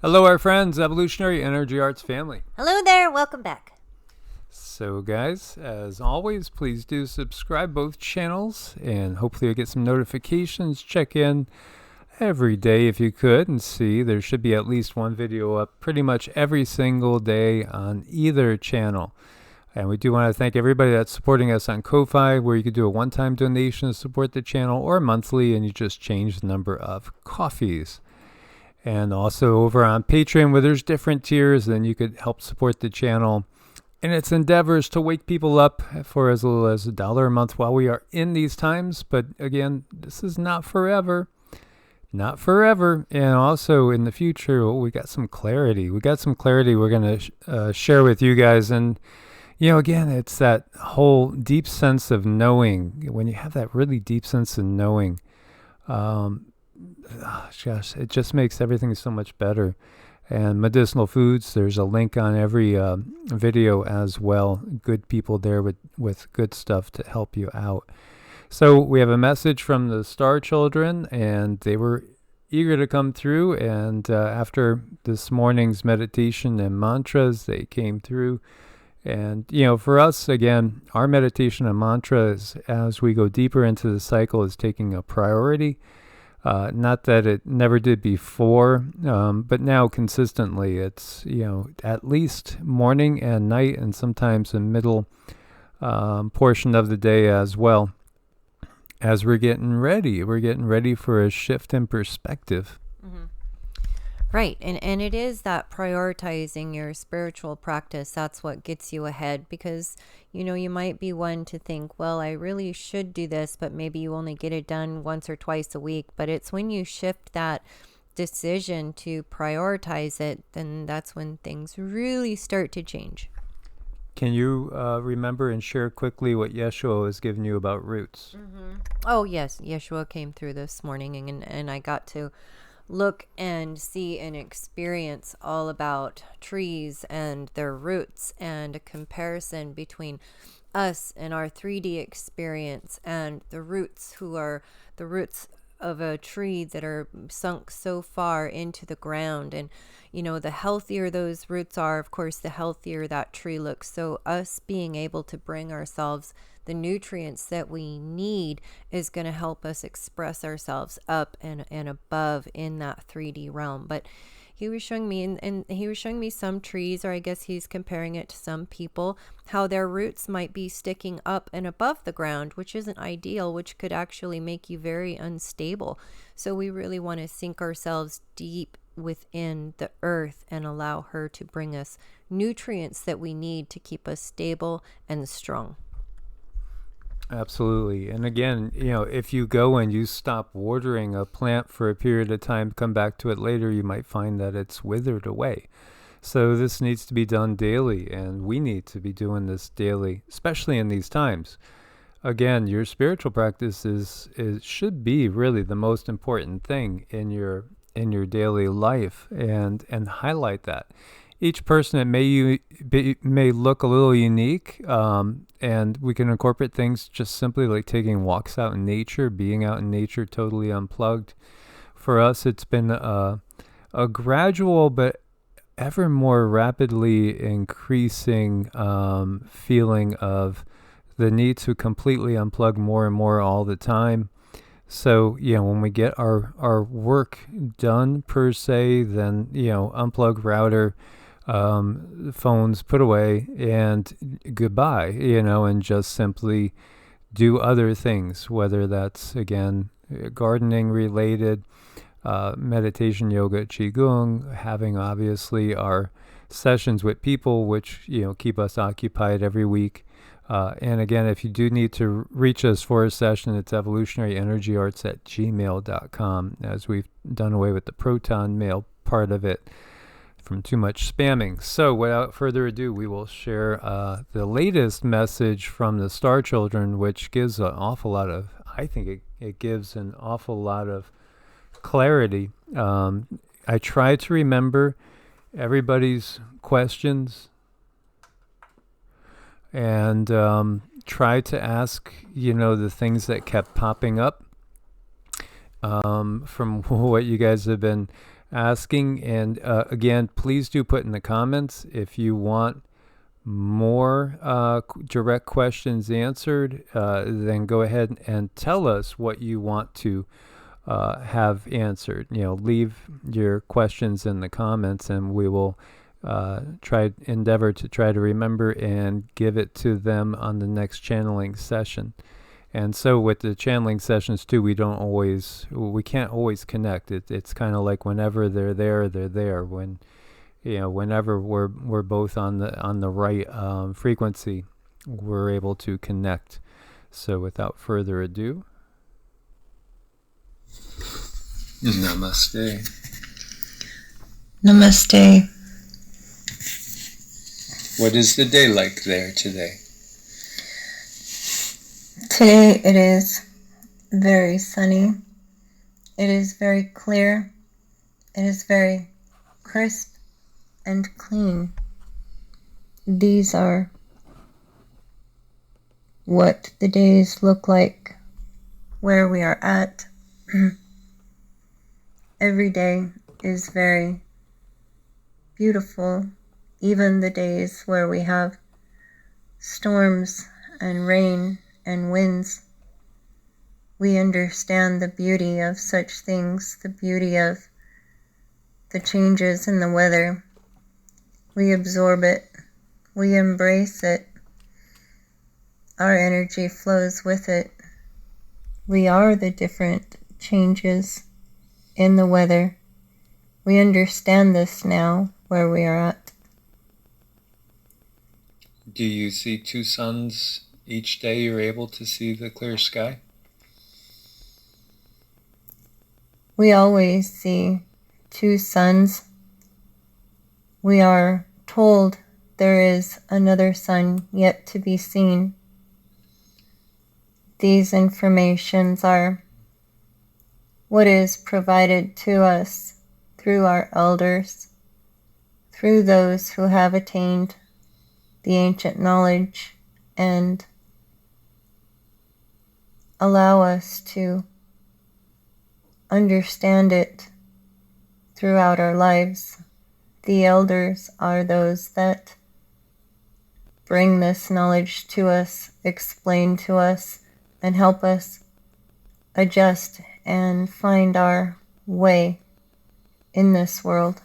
Hello, our friends, Evolutionary Energy Arts family. Hello there, welcome back. So, guys, as always, please do subscribe both channels, and hopefully you'll get some notifications. Check in every day if you could, and see there should be at least one video up pretty much every single day on either channel. And we do want to thank everybody that's supporting us on Ko-Fi, where you could do a one-time donation to support the channel, or monthly, and you just change the number of coffees. And also over on Patreon, where there's different tiers, then you could help support the channel in its endeavors to wake people up for as little as $1 a month while we are in these times. But again, this is not forever. Not forever. And also in the future, we got some clarity. We're going to share with you guys. And, you know, again, it's that whole deep sense of knowing. When you have that really deep sense of knowing, gosh, it just makes everything so much better. And medicinal foods, there's a link on every video as well. Good people there with good stuff to help you out. So we have a message from the Star Children, and they were eager to come through. And after this morning's meditation and mantras, they came through. And, you know, for us, again, our meditation and mantras, as we go deeper into the cycle, is taking a priority. Not that it never did before, but now consistently it's, you know, at least morning and night, and sometimes a middle portion of the day as well, as we're getting ready. We're getting ready for a shift in perspective. Mm-hmm. Right, and it is that prioritizing your spiritual practice, that's what gets you ahead, because, you know, you might be one to think, well, I really should do this, but maybe you only get it done once or twice a week. But it's when you shift that decision to prioritize it, then that's when things really start to change. Can you remember and share quickly what Yeshua has given you about roots? Mm-hmm. Oh, yes, Yeshua came through this morning, and I got to look and see and experience all about trees and their roots, and a comparison between us and our 3D experience and the roots, who are the roots of a tree that are sunk so far into the ground. And, you know, the healthier those roots are, of course, the healthier that tree looks. So us being able to bring ourselves the nutrients that we need is going to help us express ourselves up and above in that 3D realm. But he was showing me, and he was showing me some trees, or I guess he's comparing it to some people, how their roots might be sticking up and above the ground, which isn't ideal, which could actually make you very unstable. So we really want to sink ourselves deep within the earth and allow her to bring us nutrients that we need to keep us stable and strong. Absolutely. And again, you know, if you go and you stop watering a plant for a period of time, come back to it later, you might find that it's withered away. So this needs to be done daily, and we need to be doing this daily, especially in these times. Again, your spiritual practice should be really the most important thing in your daily life, and highlight that. Each person, it may look a little unique, and we can incorporate things just simply like taking walks out in nature, being out in nature totally unplugged. For us, it's been a gradual but ever more rapidly increasing feeling of the need to completely unplug more and more all the time. So, you know, when we get our work done per se, then, you know, unplug router, phones put away, and goodbye, you know, and just simply do other things, whether that's, again, gardening related, meditation, yoga, qigong, having obviously our sessions with people, which, you know, keep us occupied every week. And again, if you do need to reach us for a session, it's evolutionaryenergyarts@gmail.com, as we've done away with the proton mail part of it from too much spamming. So without further ado, we will share the latest message from the Star Children, which gives an awful lot of, I think it gives an awful lot of clarity. I try to remember everybody's questions, and try to ask, you know, the things that kept popping up from what you guys have been asking. And again, please do put in the comments if you want more direct questions answered. Then go ahead and tell us what you want to have answered. Leave your questions in the comments, and we will endeavor to try to remember and give it to them on the next channeling session. And so with the channeling sessions too, we can't always connect. It's kind of like whenever they're there, they're there. Whenever we're both on the right frequency, we're able to connect. So without further ado, Namaste. Namaste. What is the day like there today? Today it is very sunny. It is very clear. It is very crisp and clean. These are what the days look like where we are at. Every day is very beautiful, even the days where we have storms and rain and winds. We understand the beauty of such things, the beauty of the changes in the weather. We absorb it, we embrace it. Our energy flows with it. We are the different changes in the weather. We understand this now, where we are at. Do you see two suns each day? You're able to see the clear sky? We always see two suns. We are told there is another sun yet to be seen. These informations are what is provided to us through our elders, through those who have attained the ancient knowledge and allow us to understand it throughout our lives. The elders are those that bring this knowledge to us, explain to us, and help us adjust and find our way in this world.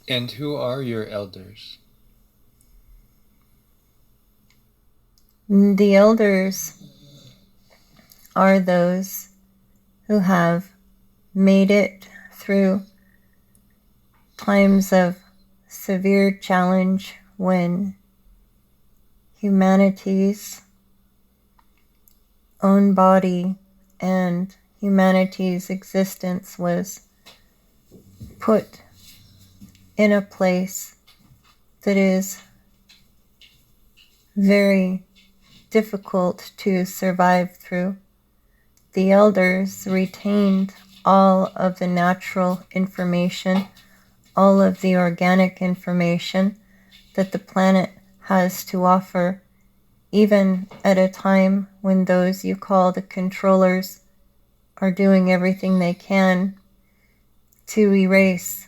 And who are your elders? The elders are those who have made it through times of severe challenge when humanity's own body and humanity's existence was put in a place that is very difficult to survive through. The elders retained all of the natural information, all of the organic information that the planet has to offer, even at a time when those you call the controllers are doing everything they can to erase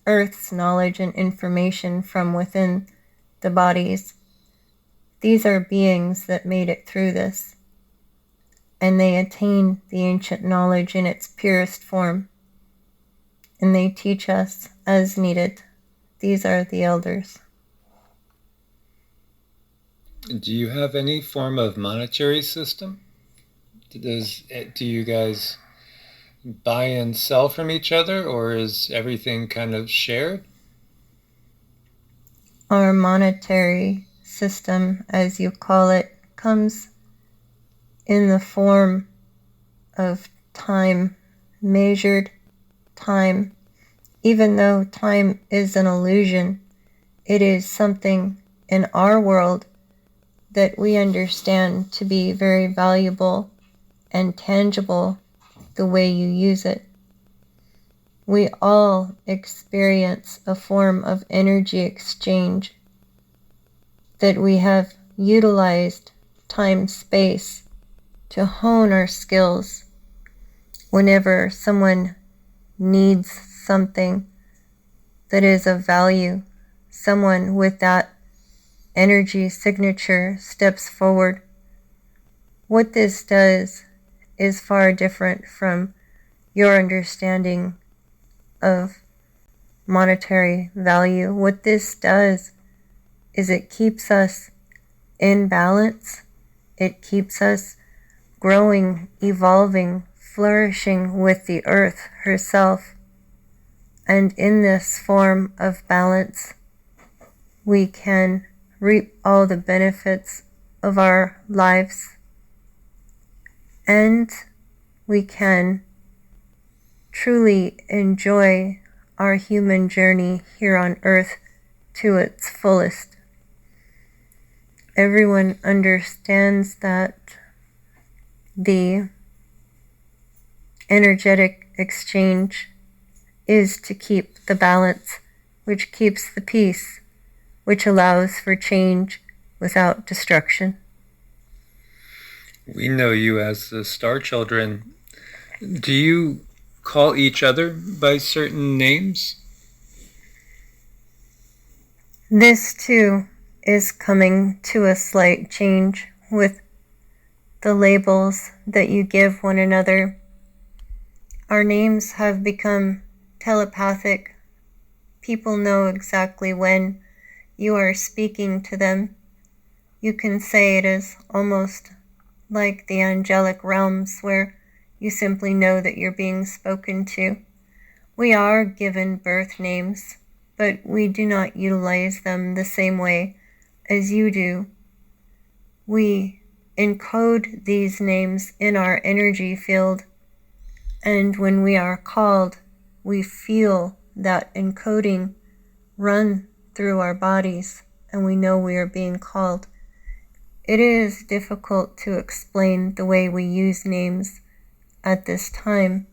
Earth's knowledge and information from within the bodies. These are beings that made it through this, and they attain the ancient knowledge in its purest form, and they teach us as needed. These are the elders. Do you have any form of monetary system? Do you guys buy and sell from each other, or is everything kind of shared? Our monetary system, as you call it, comes in the form of time, measured time. Even though time is an illusion, it is something in our world that we understand to be very valuable and tangible the way you use it. We all experience a form of energy exchange that we have utilized time-space to hone our skills. Whenever someone needs something that is of value, someone with that energy signature steps forward. What this does is far different from your understanding of monetary value. What this does is it keeps us in balance. It keeps us growing, evolving, flourishing with the earth herself. And in this form of balance, we can reap all the benefits of our lives, and we can truly enjoy our human journey here on earth to its fullest. Everyone understands that the energetic exchange is to keep the balance, which keeps the peace, which allows for change without destruction. We know you as the Star Children. Do you call each other by certain names? This too is coming to a slight change with the labels that you give one another. Our names have become telepathic. People know exactly when you are speaking to them. You can say it is almost like the angelic realms where you simply know that you're being spoken to. We are given birth names, but we do not utilize them the same way as you do. We encode these names in our energy field, and when we are called, we feel that encoding run through our bodies, and we know we are being called. It is difficult to explain the way we use names at this time,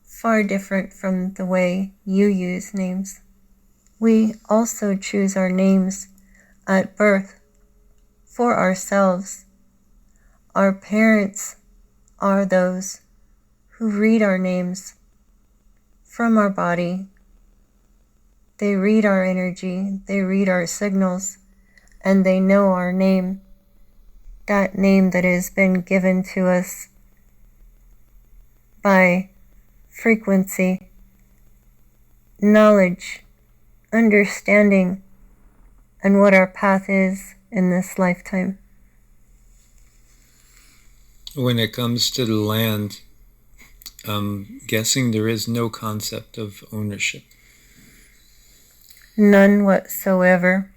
far different from the way you use names. We also choose our names at birth for ourselves. Our parents are those who read our names from our body. They read our energy, they read our signals, and they know our name, that name that has been given to us by frequency, knowledge, understanding, and what our path is in this lifetime. When it comes to the land, I'm guessing there is no concept of ownership. None whatsoever.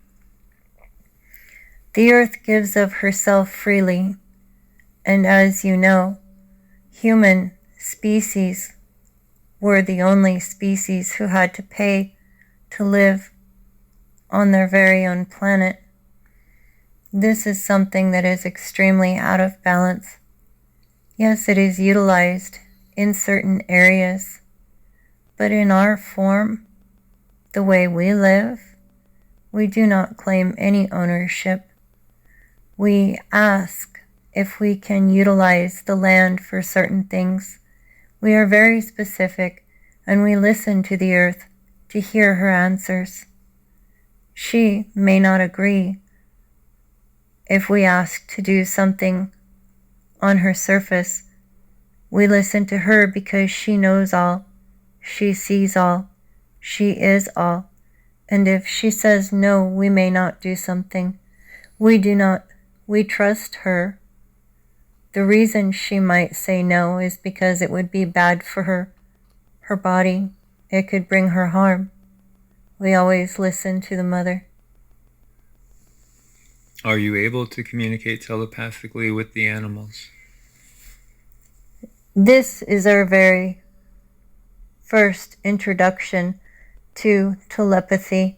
The earth gives of herself freely, and as you know, human species were the only species who had to pay to live on their very own planet. This is something that is extremely out of balance. Yes, it is utilized in certain areas, but in our form, the way we live, we do not claim any ownership. We ask if we can utilize the land for certain things. We are very specific, and we listen to the earth to hear her answers. She may not agree if we ask to do something on her surface. We listen to her because she knows all, she sees all, she is all. And if she says no, we may not do something. We do not. We trust her. The reason she might say no is because it would be bad for her body. It could bring her harm. We always listen to the mother. Are you able to communicate telepathically with the animals? This is our very first introduction to telepathy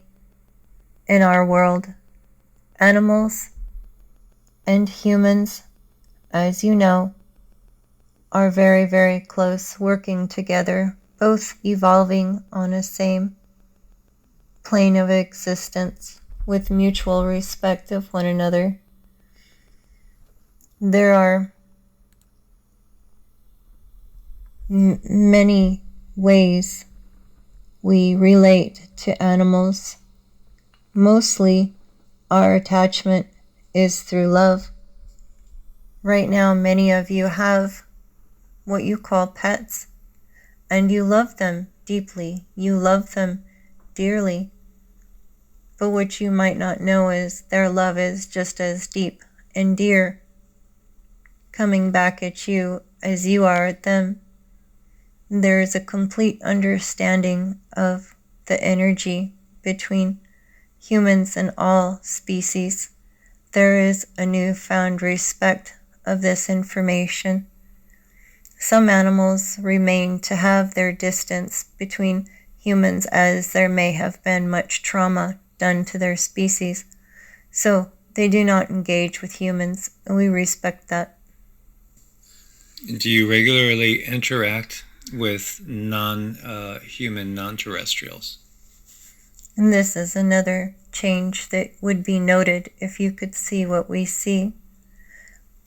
in our world. Animals and humans, as you know, are very, very close, working together, both evolving on a same plane of existence with mutual respect of one another. There are many ways we relate to animals. Mostly, our attachment is through love. Right now, many of you have what you call pets, and you love them deeply. You love them dearly. But what you might not know is their love is just as deep and dear, coming back at you as you are at them. There is a complete understanding of the energy between humans and all species. There is a newfound respect of this information. Some animals remain to have their distance between humans, as there may have been much trauma done to their species. So they do not engage with humans, and we respect that. Do you regularly interact with non-human, non-terrestrials? And this is another change that would be noted if you could see what we see.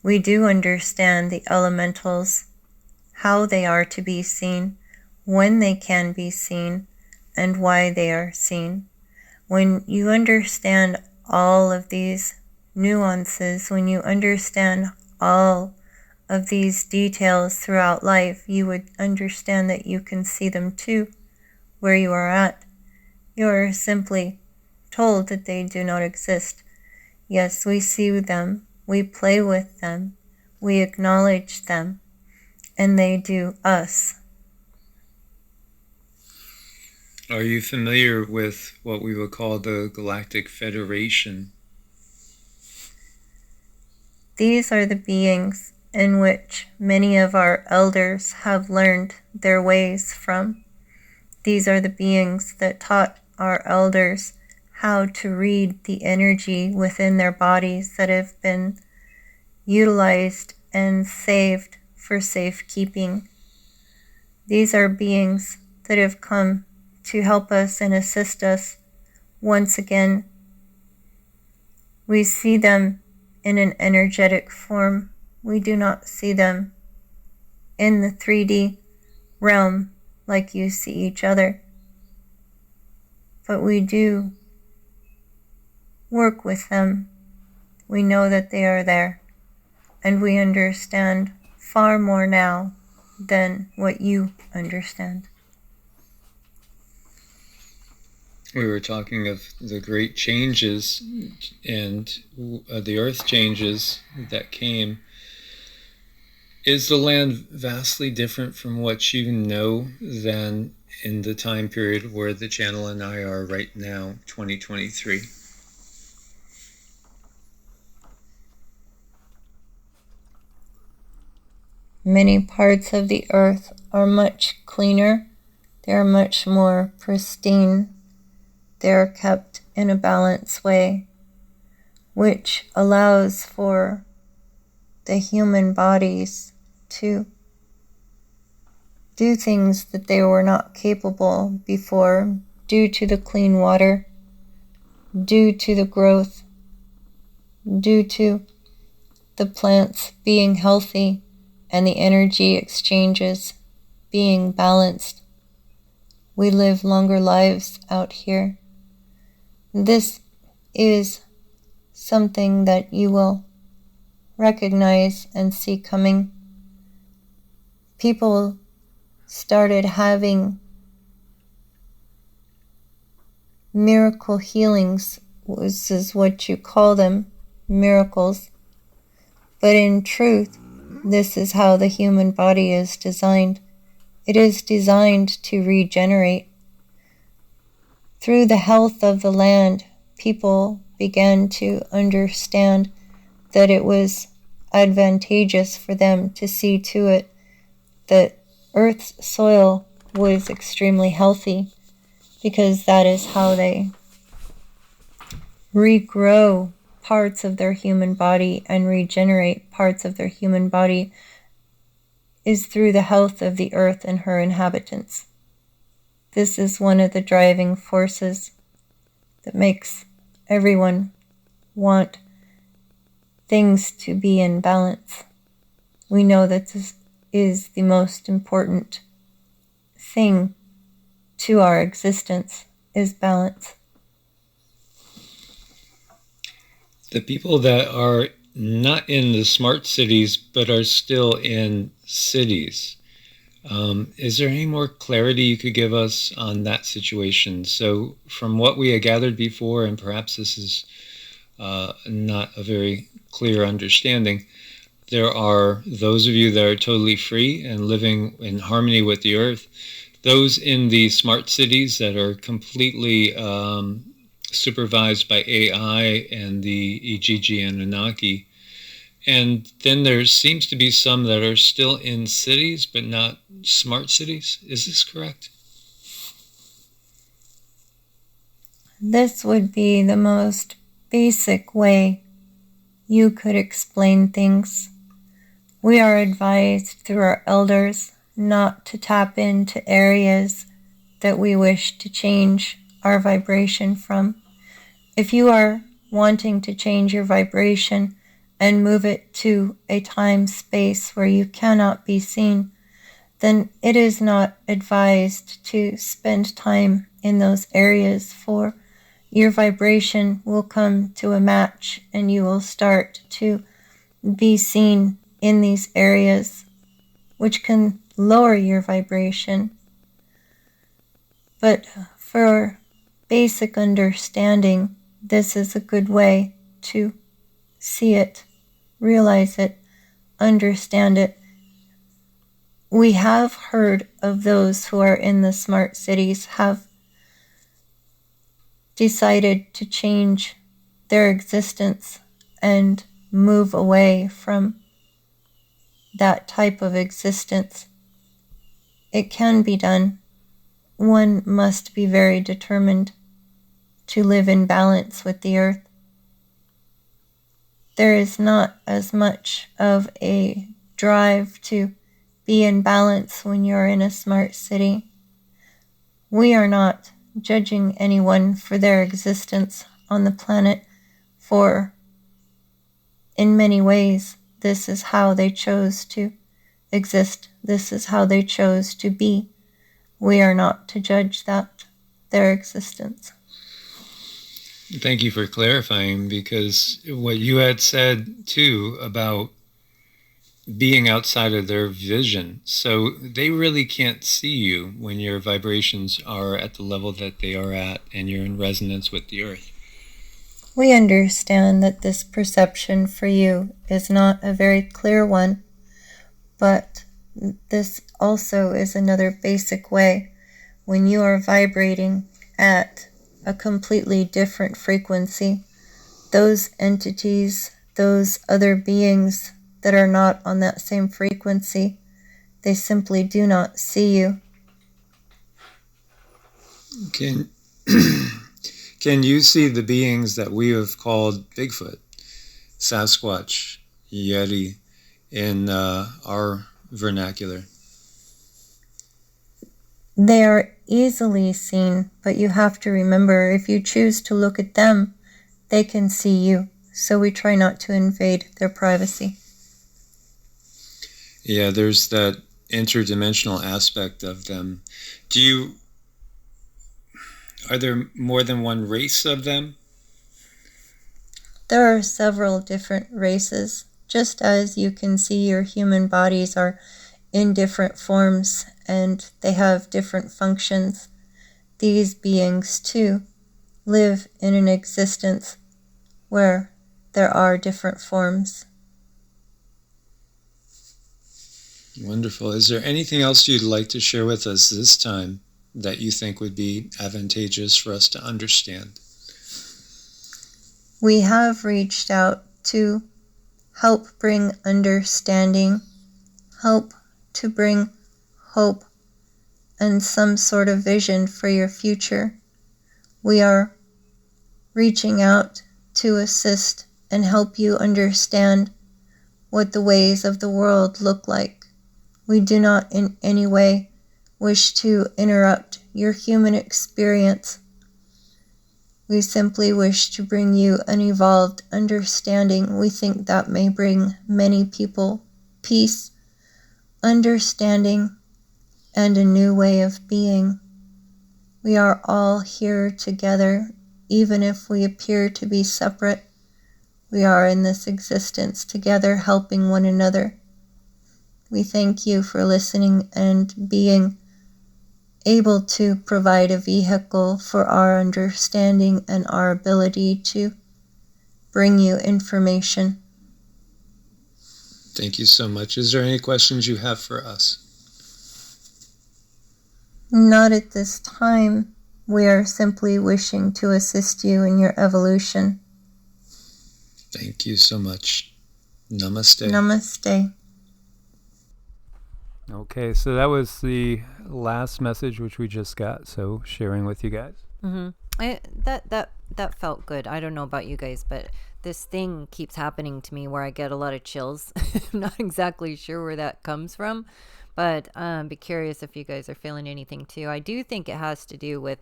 We do understand the elementals, how they are to be seen, when they can be seen, and why they are seen. When you understand all of these nuances, when you understand all of these details throughout life, you would understand that you can see them too, where you are at. You are simply told that they do not exist. Yes, we see them, we play with them, we acknowledge them, and they do us. Are you familiar with what we would call the Galactic Federation? These are the beings in which many of our elders have learned their ways from. These are the beings that taught our elders how to read the energy within their bodies that have been utilized and saved for safekeeping. These are beings that have come to help us and assist us. Once again, we see them in an energetic form. We do not see them in the 3D realm like you see each other. But we do work with them. We know that they are there, and we understand far more now than what you understand. We were talking of the great changes and the earth changes that came. Is the land vastly different from what you know than in the time period where the channel and I are right now, 2023? Many parts of the earth are much cleaner. They are much more pristine. They are kept in a balanced way, which allows for the human bodies to do things that they were not capable before, due to the clean water, due to the growth, due to the plants being healthy and the energy exchanges being balanced. We live longer lives out here. This is something that you will recognize and see coming. People started having miracle healings. This is what you call them, miracles. But in truth, this is how the human body is designed. It is designed to regenerate. Through the health of the land, people began to understand that it was advantageous for them to see to it that Earth's soil was extremely healthy, because that is how they regrow parts of their human body and regenerate parts of their human body, is through the health of the earth and her inhabitants. This is one of the driving forces that makes everyone want things to be in balance. We know that this is the most important thing to our existence is balance. The people that are not in the smart cities but are still in cities, is there any more clarity you could give us on that situation? So from what we had gathered before, and perhaps this is not a very clear understanding, there are those of you that are totally free and living in harmony with the earth, those in the smart cities that are completely supervised by AI and the Ijiji Anunnaki. And then there seems to be some that are still in cities, but not smart cities. Is this correct? This would be the most basic way you could explain things. We are advised through our elders not to tap into areas that we wish to change our vibration from. If you are wanting to change your vibration and move it to a time space where you cannot be seen, then it is not advised to spend time in those areas, for your vibration will come to a match and you will start to be seen in these areas, which can lower your vibration. But for basic understanding, this is a good way to see it, realize it, understand it. We have heard of those who are in the smart cities have decided to change their existence and move away from that type of existence. It can be done. One must be very determined to live in balance with the earth. There is not as much of a drive to be in balance when you're in a smart city. We are not judging anyone for their existence on the planet, for in many ways this is how they chose to exist. This is how they chose to be. We are not to judge their existence. Thank you for clarifying, because what you had said too about being outside of their vision, so they really can't see you when your vibrations are at the level that they are at and you're in resonance with the earth. We understand that this perception for you is not a very clear one, but this also is another basic way. When you are vibrating at a completely different frequency, those entities, those other beings that are not on that same frequency, they simply do not see you. Can you see the beings that we have called Bigfoot, Sasquatch, Yeti in our vernacular? They are easily seen, but you have to remember, if you choose to look at them, they can see you. So we try not to invade their privacy. Yeah, there's that interdimensional aspect of them. Are there more than one race of them? There are several different races, just as you can see your human bodies are in different forms and they have different functions. These beings too live in an existence where there are different forms. Wonderful. Is there anything else you'd like to share with us this time that you think would be advantageous for us to understand? We have reached out to help bring understanding, help to bring hope, and some sort of vision for your future. We are reaching out to assist and help you understand what the ways of the world look like. We do not in any way wish to interrupt your human experience. We simply wish to bring you an evolved understanding. We think that may bring many people peace, understanding, and a new way of being. We are all here together, even if we appear to be separate. We are in this existence together, helping one another. We thank you for listening and being able to provide a vehicle for our understanding and our ability to bring you information. Thank you so much. Is there any questions you have for us? Not at this time. We are simply wishing to assist you in your evolution. Thank you so much. Namaste. Namaste. Okay, so that was the last message which we just got. So sharing with you guys. That felt good. I don't know about you guys, but this thing keeps happening to me where I get a lot of chills. I'm not exactly sure where that comes from, but be curious if you guys are feeling anything too. I do think it has to do with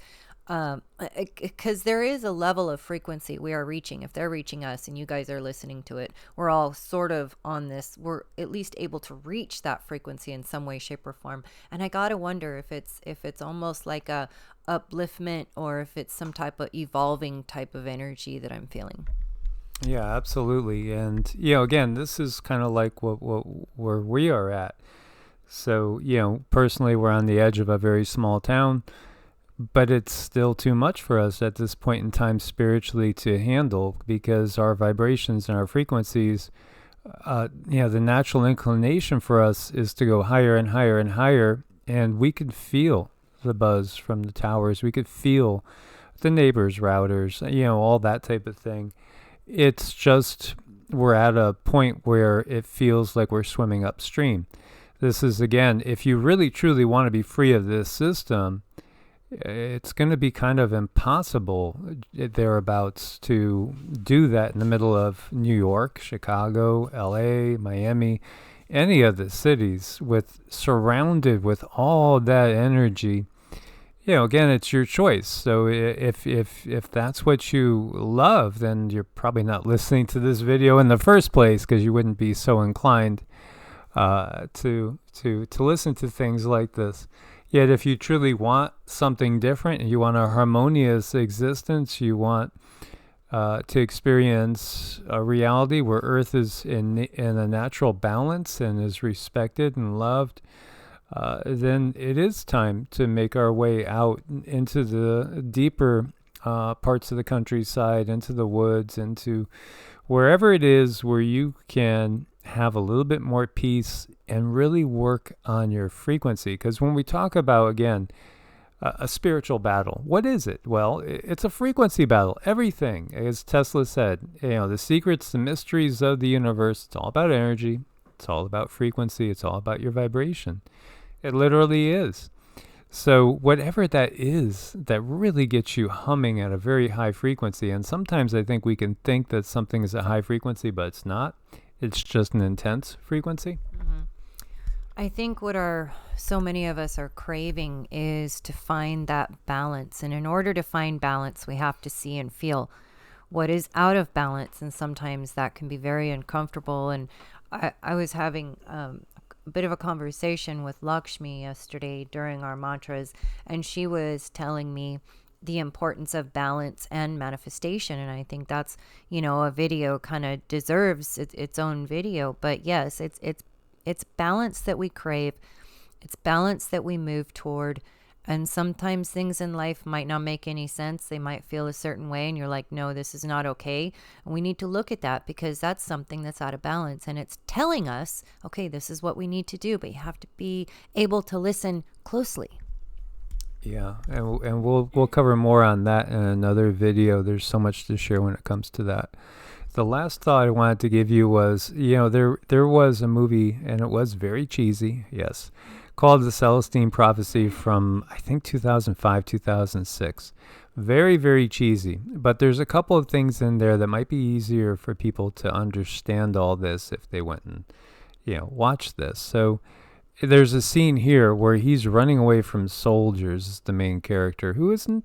because there is a level of frequency we are reaching. If they're reaching us and you guys are listening to it, we're all sort of on this, we're at least able to reach that frequency in some way, shape, or form. And I gotta wonder if it's almost like a upliftment, or if it's some type of evolving type of energy that I'm feeling. Yeah, absolutely. And again, this is kind of like where we are at. So personally, we're on the edge of a very small town, but it's still too much for us at this point in time spiritually to handle, because our vibrations and our frequencies, the natural inclination for us is to go higher and higher and higher, and we could feel the buzz from the towers. We could feel the neighbors' routers, all that type of thing. It's just we're at a point where it feels like we're swimming upstream. This is, again, if you really truly want to be free of this system, it's going to be kind of impossible thereabouts to do that in the middle of New York, Chicago, LA, Miami, any of the cities, surrounded with all that energy. Again, it's your choice. So if that's what you love, then you're probably not listening to this video in the first place, because you wouldn't be so inclined to listen to things like this. Yet if you truly want something different, and you want a harmonious existence, you want to experience a reality where Earth is in a natural balance and is respected and loved, then it is time to make our way out into the deeper parts of the countryside, into the woods, into wherever it is where you can have a little bit more peace and really work on your frequency. Because when we talk about, again, a spiritual battle, what is it? Well, it's a frequency battle. Everything, as Tesla said, the secrets, the mysteries of the universe, it's all about energy. It's all about frequency. It's all about your vibration. It literally is. So whatever that is that really gets you humming at a very high frequency, and sometimes I think we can think that something is a high frequency, but it's not. It's just an intense frequency. Mm-hmm. I think what so many of us are craving is to find that balance. And in order to find balance, we have to see and feel what is out of balance. And sometimes that can be very uncomfortable. And I was having a bit of a conversation with Lakshmi yesterday during our mantras, and she was telling me the importance of balance and manifestation. And I think that's, a video kind of deserves its own video. But yes, it's balance that we crave. It's balance that we move toward. And sometimes things in life might not make any sense. They might feel a certain way, and you're like, no, this is not okay. And we need to look at that, because that's something that's out of balance. And it's telling us, okay, this is what we need to do. But you have to be able to listen closely. Yeah, and we'll cover more on that in another video. There's so much to share when it comes to that. The last thought I wanted to give you was, there was a movie, and it was very cheesy, yes, called The Celestine Prophecy from, I think, 2005, 2006. Very, very cheesy. But there's a couple of things in there that might be easier for people to understand all this if they went and, watched this. So there's a scene here where he's running away from soldiers, the main character, who isn't,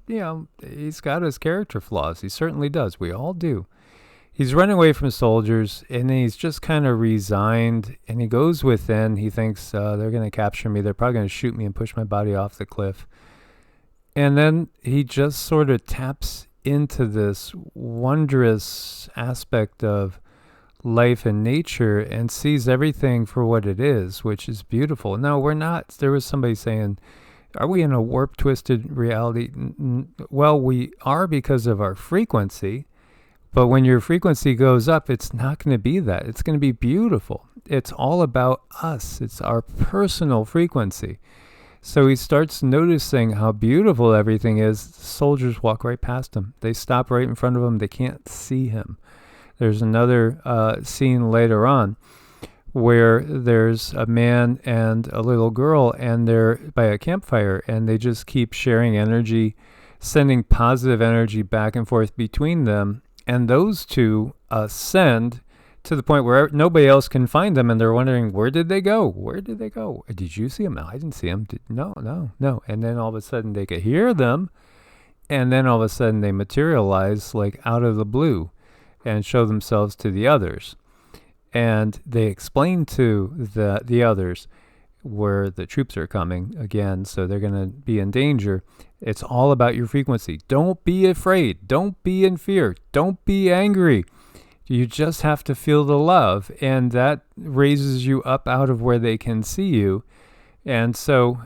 he's got his character flaws. He certainly does. We all do. he's running away from soldiers, and he's just kind of resigned, and he goes within. He thinks they're going to capture me. They're probably going to shoot me and push my body off the cliff. And then he just sort of taps into this wondrous aspect of life and nature and sees everything for what it is, which is beautiful. No, we're not. There was somebody saying, are we in a warped, twisted reality? Well, we are because of our frequency. But when your frequency goes up, it's not going to be that. It's going to be beautiful. It's all about us. It's our personal frequency. So he starts noticing how beautiful everything is. Soldiers walk right past him. They stop right in front of him. They can't see him. There's another scene later on where there's a man and a little girl, and they're by a campfire, and they just keep sharing energy, sending positive energy back and forth between them. And those two ascend to the point where nobody else can find them, and they're wondering, where did they go? Where did they go? Did you see them? No, I didn't see them. No. And then all of a sudden they could hear them, and then all of a sudden they materialize like out of the blue and show themselves to the others. And they explain to the others where the troops are coming again, so they're going to be in danger. It's all about your frequency. Don't be afraid. Don't be in fear. Don't be angry. You just have to feel the love, and that raises you up out of where they can see you. And so,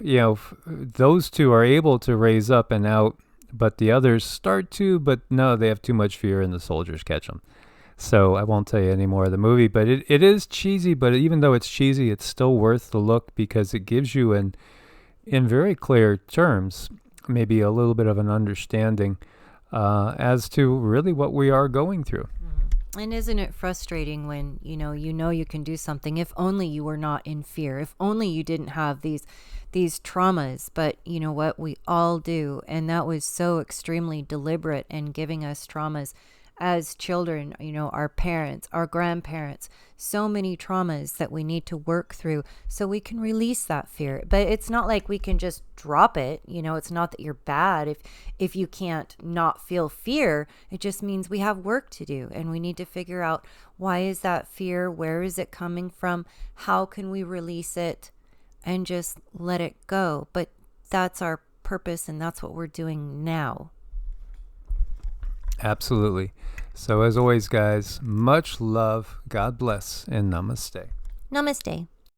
those two are able to raise up and out, but the others start to, but no, they have too much fear, and the soldiers catch them. So I won't tell you any more of the movie, but it is cheesy, but even though it's cheesy, it's still worth the look because it gives you, in very clear terms, maybe a little bit of an understanding as to really what we are going through. And isn't it frustrating when you know you can do something? If only you were not in fear. If only you didn't have these traumas. But you know what? We all do, and that was so extremely deliberate in giving us traumas as children. Our parents, our grandparents, so many traumas that we need to work through so we can release that fear. But it's not like we can just drop it. It's not that you're bad if you can't not feel fear. It just means we have work to do, and we need to figure out, why is that fear? Where is it coming from? How can we release it and just let it go? But that's our purpose, and that's what we're doing now. Absolutely. So as always, guys, much love, God bless, and namaste. Namaste.